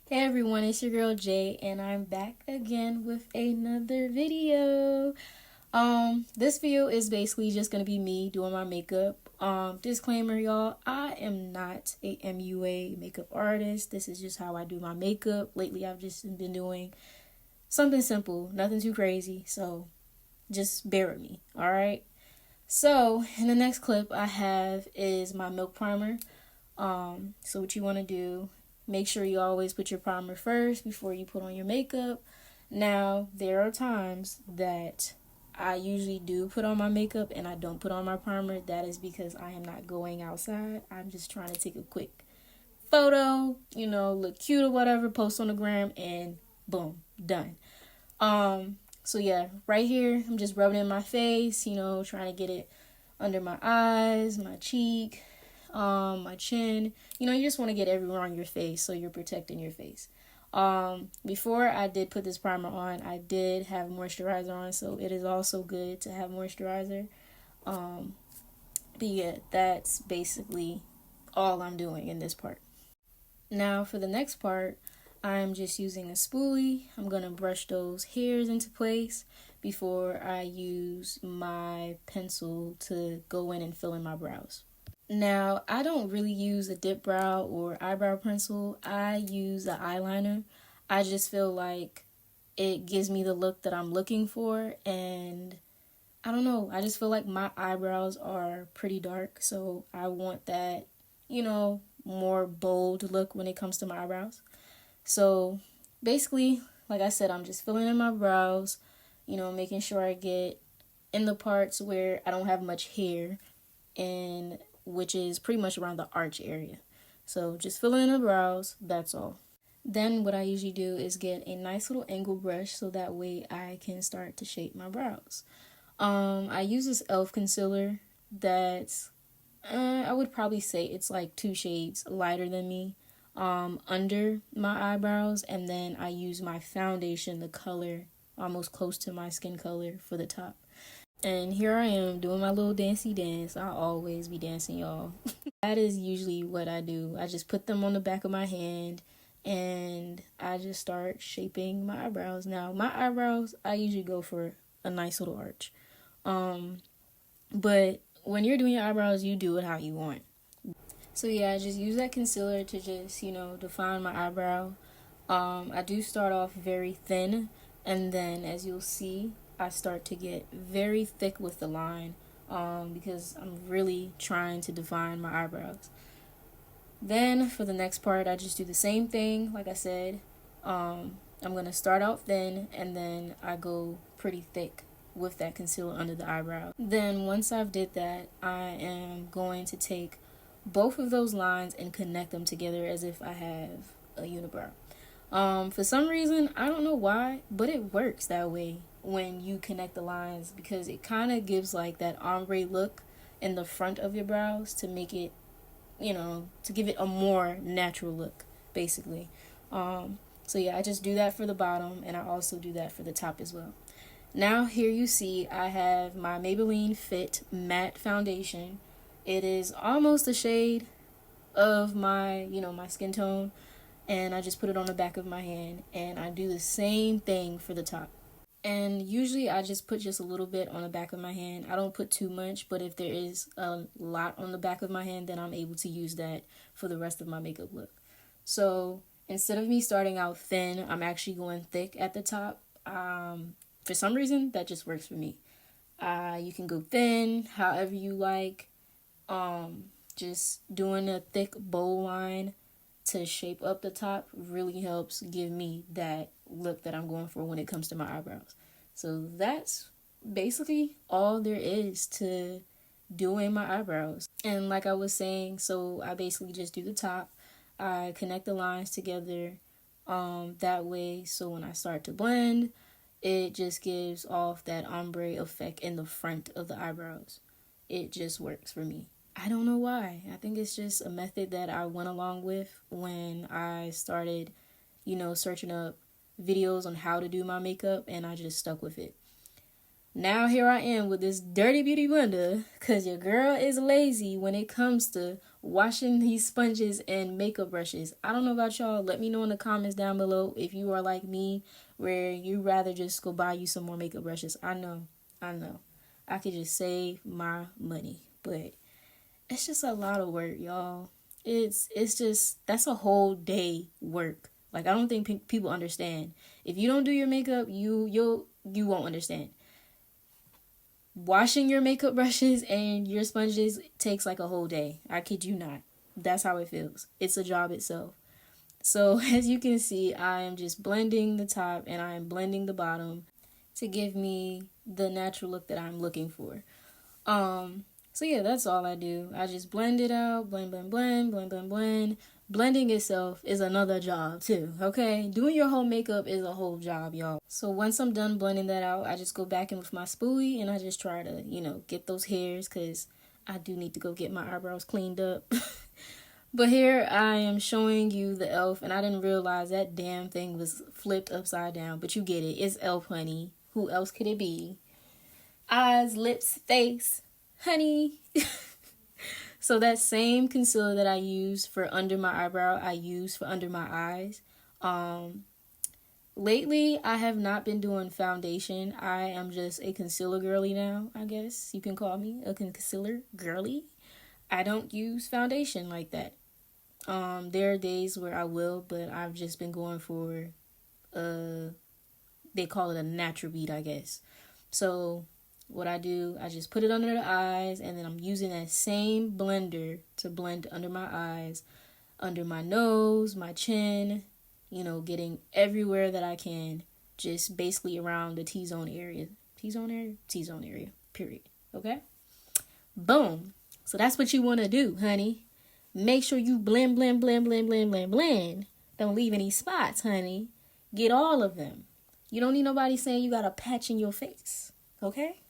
Hey everyone, it's your girl Jay, and I'm back again with another video. This video is basically just gonna be me doing my makeup. Disclaimer, y'all, I am not a MUA makeup artist. This is just how I do my makeup. Lately, I've just been doing something simple, nothing too crazy. So just bear with me, all right? So in the next clip I have is my milk primer. So what you want to do, make sure you always put your primer first before you put on your makeup. Now, there are times that I usually do put on my makeup and I don't put on my primer. That is because I am not going outside. I'm just trying to take a quick photo, look cute or whatever, post on the gram, and boom, done. So yeah, right here, I'm just rubbing it in my face, trying to get it under my eyes, my cheek, my chin. You just want to get everywhere on your face so you're protecting your face. Before I did put this primer on, I did have moisturizer on, so it is also good to have moisturizer. But yeah, that's basically all I'm doing in this part. Now for the next part, I'm just using a spoolie. I'm going to brush those hairs into place before I use my pencil to go in and fill in my brows. Now, I don't really use a dip brow or eyebrow pencil. I use an eyeliner. I just feel like it gives me the look that I'm looking for, and I don't know. I just feel like my eyebrows are pretty dark, so I want that, more bold look when it comes to my eyebrows. So basically, like I said, I'm just filling in my brows, making sure I get in the parts where I don't have much hair, and which is pretty much around the arch area. So just filling in the brows, that's all. Then what I usually do is get a nice little angle brush so that way I can start to shape my brows. I use this e.l.f. concealer that's, I would probably say it's like 2 shades lighter than me, under my eyebrows, and then I use my foundation, the color almost close to my skin color, for the top. And here I am doing my little dancey dance. I always be dancing, y'all. That is usually what I do. I just put them on the back of my hand and I just start shaping my eyebrows. Now, my eyebrows, I usually go for a nice little arch. But when you're doing your eyebrows, you do it how you want. So yeah, I just use that concealer to just, define my eyebrow. I do start off very thin, and then as you'll see, I start to get very thick with the line, because I'm really trying to define my eyebrows. Then for the next part, I just do the same thing. Like I said, I'm going to start out thin, and then I go pretty thick with that concealer under the eyebrow. Then once I've did that, I am going to take both of those lines and connect them together as if I have a unibrow. For some reason, I don't know why, but it works that way when you connect the lines, because it kind of gives like that ombre look in the front of your brows to make it, to give it a more natural look, basically. So yeah, I just do that for the bottom, and I also do that for the top as well. Now here you see I have my Maybelline FIT Matte Foundation. It is almost a shade of my, my skin tone, and I just put it on the back of my hand, and I do the same thing for the top. And usually I just put just a little bit on the back of my hand. I don't put too much, but if there is a lot on the back of my hand, then I'm able to use that for the rest of my makeup look. So instead of me starting out thin, I'm actually going thick at the top. For some reason, that just works for me. You can go thin, however you like. Just doing a thick bow line to shape up the top really helps give me that look that I'm going for when it comes to my eyebrows. So that's basically all there is to doing my eyebrows. And like I was saying, so I basically just do the top. I connect the lines together that way, so when I start to blend, it just gives off that ombre effect in the front of the eyebrows. It just works for me. I don't know why. I think it's just a method that I went along with when I started, searching up videos on how to do my makeup, and I just stuck with it. Now here I am with this dirty beauty blender because your girl is lazy when it comes to washing these sponges and makeup brushes. I don't know about y'all. Let me know in the comments down below if you are like me, where you rather just go buy you some more makeup brushes. I know. I could just save my money, but it's just a lot of work, y'all. It's just, that's a whole day work. Like, I don't think people understand. If you don't do your makeup, you won't understand. Washing your makeup brushes and your sponges takes like a whole day. I kid you not. That's how it feels. It's a job itself. So as you can see, I am just blending the top and I am blending the bottom to give me the natural look that I'm looking for. So yeah, that's all I do. I just blend it out, blend. Blending itself is another job too, okay? Doing your whole makeup is a whole job, y'all. So once I'm done blending that out, I just go back in with my spoolie and I just try to, get those hairs because I do need to go get my eyebrows cleaned up. But here I am showing you the e.l.f. and I didn't realize that damn thing was flipped upside down. But you get it. It's e.l.f., honey. Who else could it be? Eyes, lips, face, honey. So that same concealer that I use for under my eyebrow, I use for under my eyes. Lately, I have not been doing foundation. I am just a concealer girly now, I guess. You can call me a concealer girly. I don't use foundation like that. There are days where I will, but I've just been going for, they call it a natural bead, I guess. So what I do, I just put it under the eyes, and then I'm using that same blender to blend under my eyes, under my nose, my chin, getting everywhere that I can, just basically around the T-zone area. T-zone area, period. Okay? Boom. So that's what you want to do, honey. Make sure you blend. Don't leave any spots, honey. Get all of them. You don't need nobody saying you got a patch in your face, okay?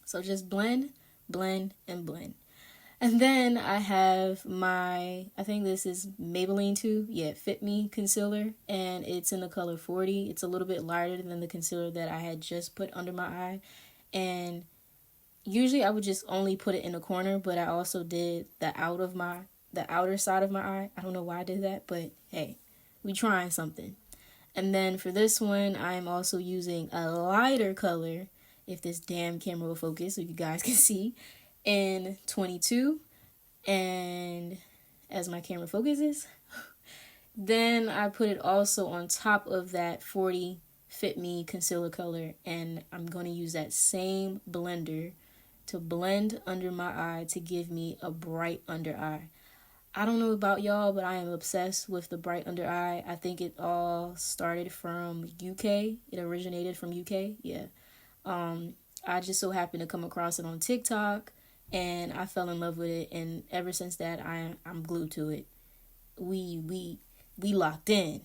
So just blend. And then I have I think this is Maybelline too. Yeah, Fit Me Concealer. And it's in the color 40. It's a little bit lighter than the concealer that I had just put under my eye. And usually I would just only put it in the corner, but I also did the outer side of my eye. I don't know why I did that, but hey, we trying something. And then for this one, I'm also using a lighter color, if this damn camera will focus so you guys can see, in 22. And as my camera focuses, then I put it also on top of that 40 Fit Me concealer color, and I'm going to use that same blender to blend under my eye to give me a bright under eye. I don't know about y'all, but I am obsessed with the bright under eye. I think it all started from UK. It originated from UK. Yeah. I just so happened to come across it on TikTok, and I fell in love with it. And ever since that, I'm glued to it. We locked in.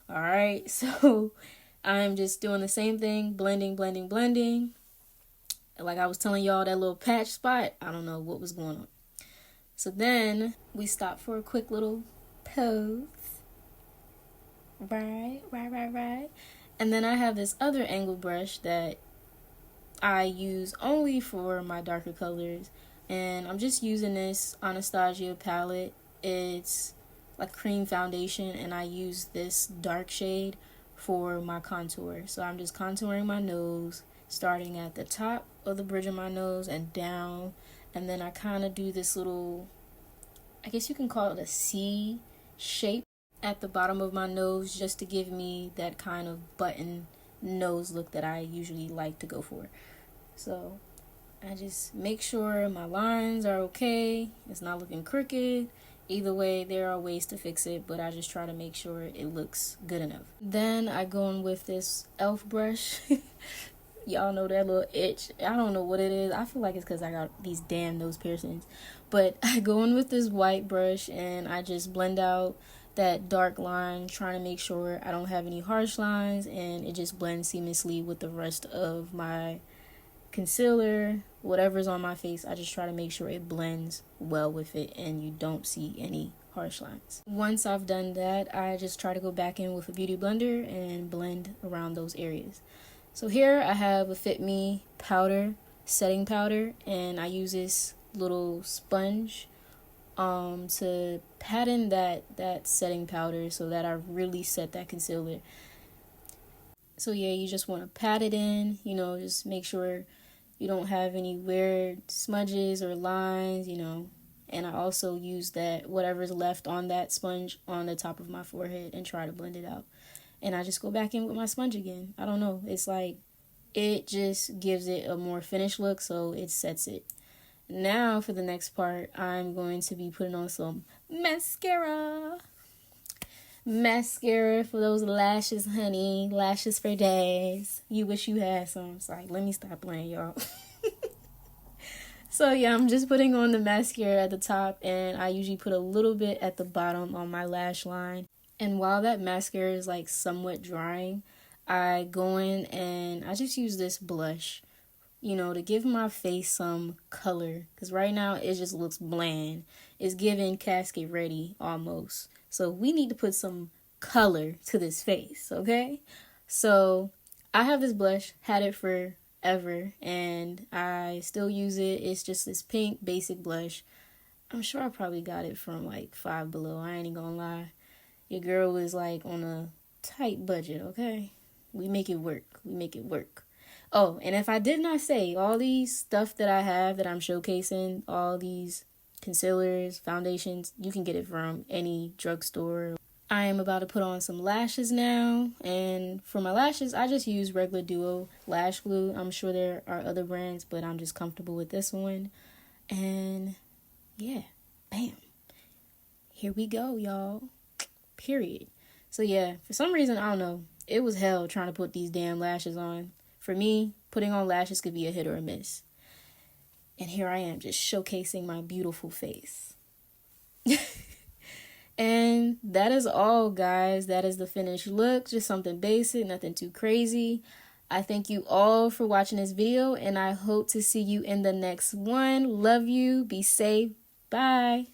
All right. So I'm just doing the same thing, blending. Like I was telling y'all, that little patch spot, I don't know what was going on. So then we stopped for a quick little pose. Right. And then I have this other angle brush that I use only for my darker colors. And I'm just using this Anastasia palette. It's like cream foundation, and I use this dark shade for my contour. So I'm just contouring my nose, starting at the top of the bridge of my nose and down. And then I kind of do this little, I guess you can call it a C shape at the bottom of my nose, just to give me that kind of button nose look that I usually like to go for. So I just make sure my lines are okay. It's not looking crooked. Either way, there are ways to fix it, but I just try to make sure it looks good enough. Then I go in with this e.l.f. brush. Y'all know that little itch. I don't know what it is. I feel like it's because I got these damn nose piercings. But I go in with this white brush and I just blend out that dark line, trying to make sure I don't have any harsh lines, and it just blends seamlessly with the rest of my concealer. Whatever's on my face, I just try to make sure it blends well with it and you don't see any harsh lines. Once I've done that, I just try to go back in with a beauty blender and blend around those areas. So here I have a Fit Me powder, setting powder, and I use this little sponge to pat in that setting powder so that I really set that concealer. So yeah, you just want to pat it in, just make sure you don't have any weird smudges or lines, And I also use that whatever's left on that sponge on the top of my forehead and try to blend it out. And I just go back in with my sponge again. I don't know. It's like it just gives it a more finished look, so it sets it. Now for the next part, I'm going to be putting on some mascara. Mascara for those lashes, honey. Lashes for days. You wish you had some. It's like, let me stop playing, y'all. So yeah, I'm just putting on the mascara at the top, and I usually put a little bit at the bottom on my lash line. And while that mascara is like somewhat drying, I go in and I just use this blush, to give my face some color. Because right now it just looks bland. It's giving casket ready almost. So we need to put some color to this face, okay? So I have this blush, had it forever, and I still use it. It's just this pink basic blush. I'm sure I probably got it from like Five Below. I ain't even gonna lie. Your girl was like on a tight budget, okay? We make it work. We make it work. Oh, and if I did not say, all these stuff that I have that I'm showcasing, all these concealers, foundations, you can get it from any drugstore. I am about to put on some lashes now, and for my lashes, I just use regular Duo lash glue. I'm sure there are other brands, but I'm just comfortable with this one. And yeah, bam. Here we go, y'all. Period. So yeah, for some reason, I don't know, it was hell trying to put these damn lashes on. For me, putting on lashes could be a hit or a miss. And here I am just showcasing my beautiful face. And that is all, guys. That is the finished look. Just something basic, nothing too crazy. I thank you all for watching this video, and I hope to see you in the next one. Love you. Be safe. Bye.